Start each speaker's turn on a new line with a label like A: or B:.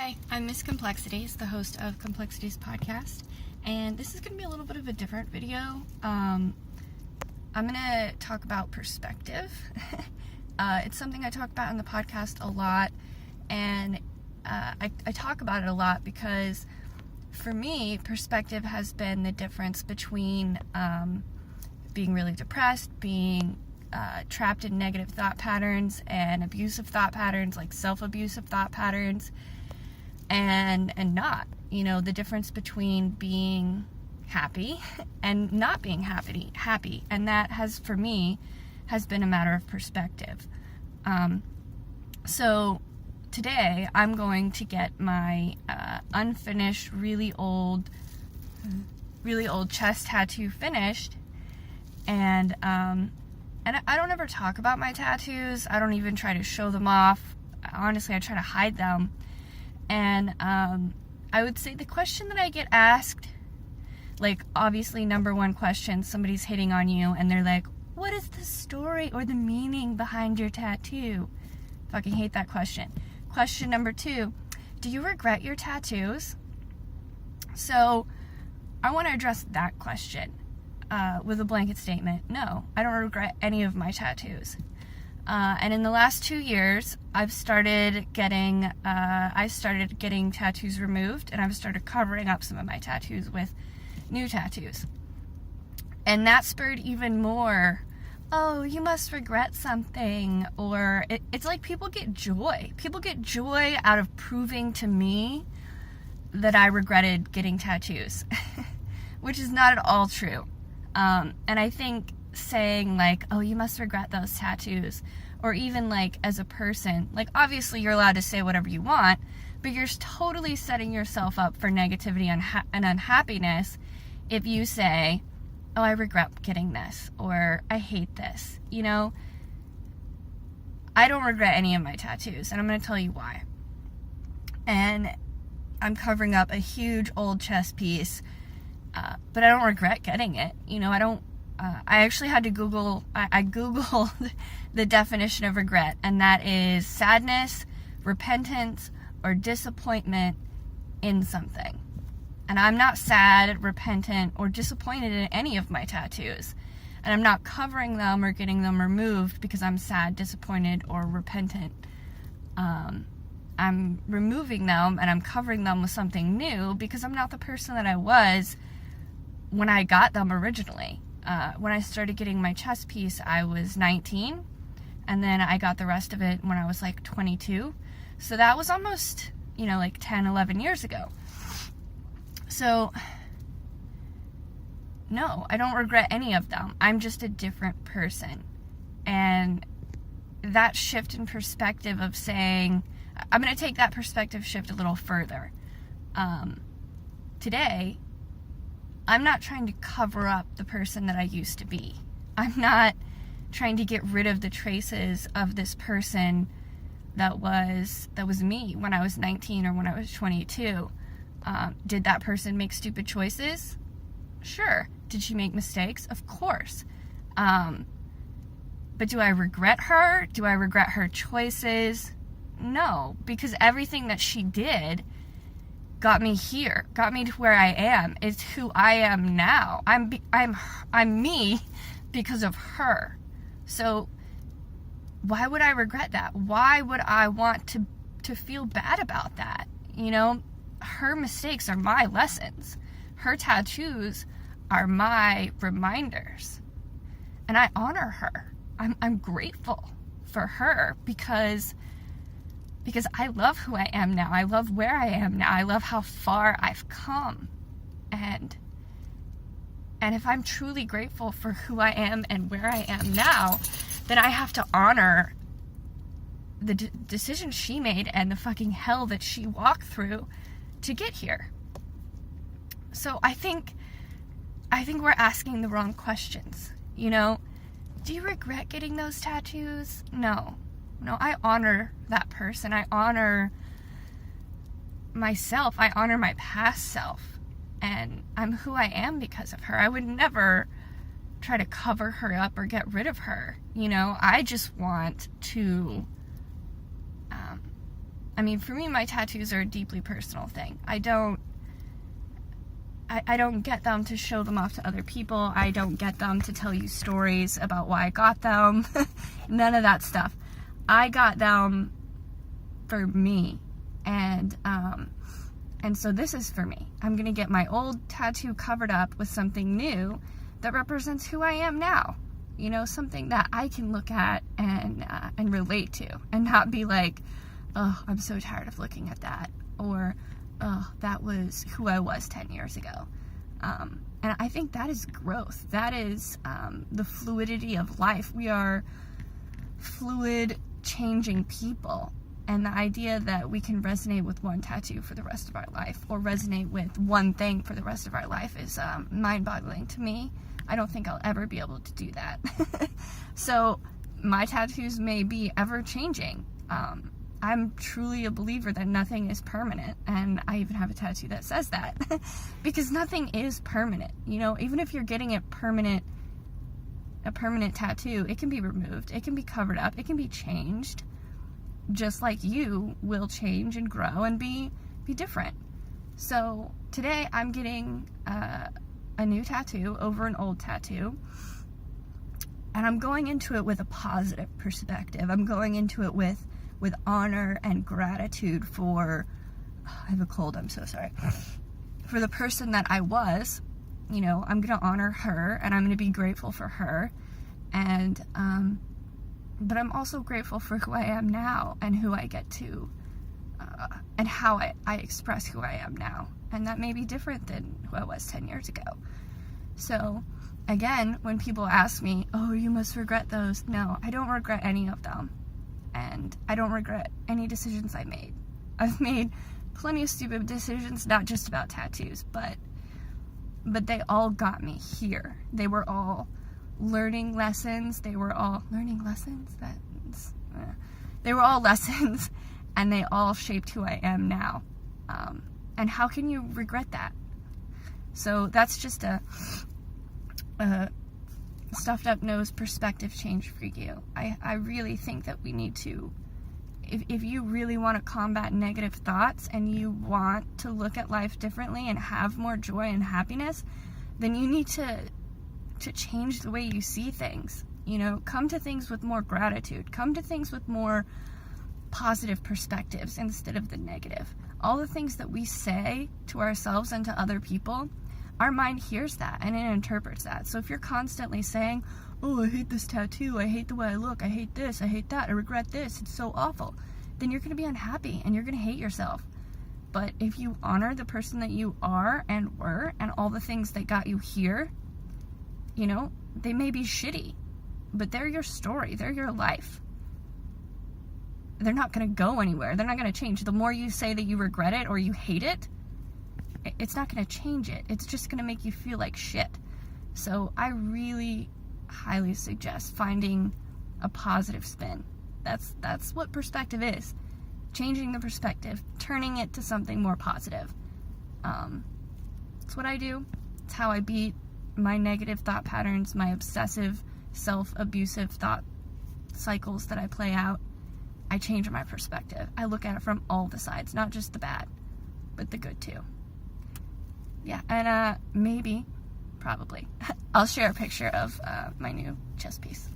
A: Hi, I'm Miss Complexities, the host of Complexities Podcast, and this is going to be a little bit of a different video. I'm going to talk about perspective. It's something I talk about in the podcast a lot, and I talk about it a lot because for me, perspective has been the difference between being really depressed, being trapped in negative thought patterns and abusive thought patterns, like self-abusive thought patterns, and not, the difference between being happy and not being happy. And that has, for me, has been a matter of perspective. So today I'm going to get my unfinished, really old chest tattoo finished, and I don't ever talk about my tattoos. I don't even try to show them off. Honestly, I try to hide them. And I would say the question that I get asked, like, obviously, number one question, somebody's hitting on you and they're like, what is the story or the meaning behind your tattoo? Fucking hate that question. Question number two, do you regret your tattoos? So I want to address that question with a blanket statement. No, I don't regret any of my tattoos. And in the last 2 years, I've started getting tattoos removed, and I've started covering up some of my tattoos with new tattoos. And that spurred even more, oh, you must regret something, or it's like people get joy. People get joy out of proving to me that I regretted getting tattoos, which is not at all true. And I think saying like, oh, you must regret those tattoos, or even like as a person, like obviously you're allowed to say whatever you want, but you're totally setting yourself up for negativity and unhappiness if you say, oh, I regret getting this, or I hate this. I don't regret any of my tattoos, and I'm going to tell you why. And I'm covering up a huge old chest piece, but I don't regret getting it. I actually had to Google, I Googled the definition of regret, and that is sadness, repentance, or disappointment in something. And I'm not sad, repentant, or disappointed in any of my tattoos. And I'm not covering them or getting them removed because I'm sad, disappointed, or repentant. I'm removing them and I'm covering them with something new because I'm not the person that I was when I got them originally. When I started getting my chest piece, I was 19, and then I got the rest of it when I was like 22. So that was almost, like 10, 11 years ago. So, no, I don't regret any of them. I'm just a different person. And that shift in perspective of saying, I'm going to take that perspective shift a little further. Today, I'm not trying to cover up the person that I used to be. I'm not trying to get rid of the traces of this person that was me when I was 19 or when I was 22. Did that person make stupid choices? Sure. Did she make mistakes? Of course. But do I regret her? Do I regret her choices? No, because everything that she did got me here, got me to where I am. It's who I am now. I'm me because of her. So why would I regret that? Why would I want to feel bad about that? Her mistakes are my lessons. Her tattoos are my reminders. And I honor her. I'm grateful for her because I love who I am now. I love where I am now. I love how far I've come. And if I'm truly grateful for who I am and where I am now, then I have to honor the decision she made and the fucking hell that she walked through to get here. So I think we're asking the wrong questions. Do you regret getting those tattoos? No, I honor that person. I honor myself. I honor my past self. And I'm who I am because of her. I would never try to cover her up or get rid of her. I just want to I mean, for me, my tattoos are a deeply personal thing. I don't get them to show them off to other people. I don't get them to tell you stories about why I got them. None of that stuff. I got them for me. And so this is for me. I'm going to get my old tattoo covered up with something new that represents who I am now. You know, something that I can look at and relate to, and not be like, oh, I'm so tired of looking at that, or oh, that was who I was 10 years ago. And I think that is growth. That is the fluidity of life. We are fluid, changing people. And the idea that we can resonate with one tattoo for the rest of our life, or resonate with one thing for the rest of our life, is mind-boggling to me. I don't think I'll ever be able to do that. So my tattoos may be ever-changing. I'm truly a believer that nothing is permanent, and I even have a tattoo that says that. Because nothing is permanent. You know, even if you're getting a permanent tattoo, it can be removed, it can be covered up, it can be changed. Just like you will change and grow and be different. So today I'm getting a new tattoo over an old tattoo, and I'm going into it with a positive perspective. I'm going into it with honor and gratitude for, I have a cold, I'm so sorry, for the person that I was. You know, I'm going to honor her, and I'm going to be grateful for her, and but I'm also grateful for who I am now, and who I get to, and how I express who I am now. And that may be different than who I was 10 years ago. So, again, when people ask me, oh, you must regret those. No, I don't regret any of them. And I don't regret any decisions I made. I've made plenty of stupid decisions, not just about tattoos, but they all got me here. They were all learning lessons. They were all lessons, and they all shaped who I am now. And how can you regret that? So that's just a stuffed up nose perspective change for you. I really think that we need to, if you really want to combat negative thoughts, and you want to look at life differently and have more joy and happiness, then you need to change the way you see things. You know, come to things with more gratitude. Come to things with more positive perspectives instead of the negative. All the things that we say to ourselves and to other people, our mind hears that and it interprets that. So if you're constantly saying, oh, I hate this tattoo, I hate the way I look, I hate this, I hate that, I regret this, it's so awful, then you're going to be unhappy and you're going to hate yourself. But if you honor the person that you are and were, and all the things that got you here, you know, they may be shitty, but they're your story, they're your life. They're not going to go anywhere. They're not going to change. The more you say that you regret it or you hate it, it's not going to change it. It's just going to make you feel like shit. So I really highly suggest finding a positive spin. That's what perspective is. Changing the perspective, turning it to something more positive. It's what I do. It's how I beat my negative thought patterns, my obsessive, self-abusive thought cycles that I play out. I change my perspective. I look at it from all the sides, not just the bad, but the good too. Yeah, and probably, I'll share a picture of my new chest piece.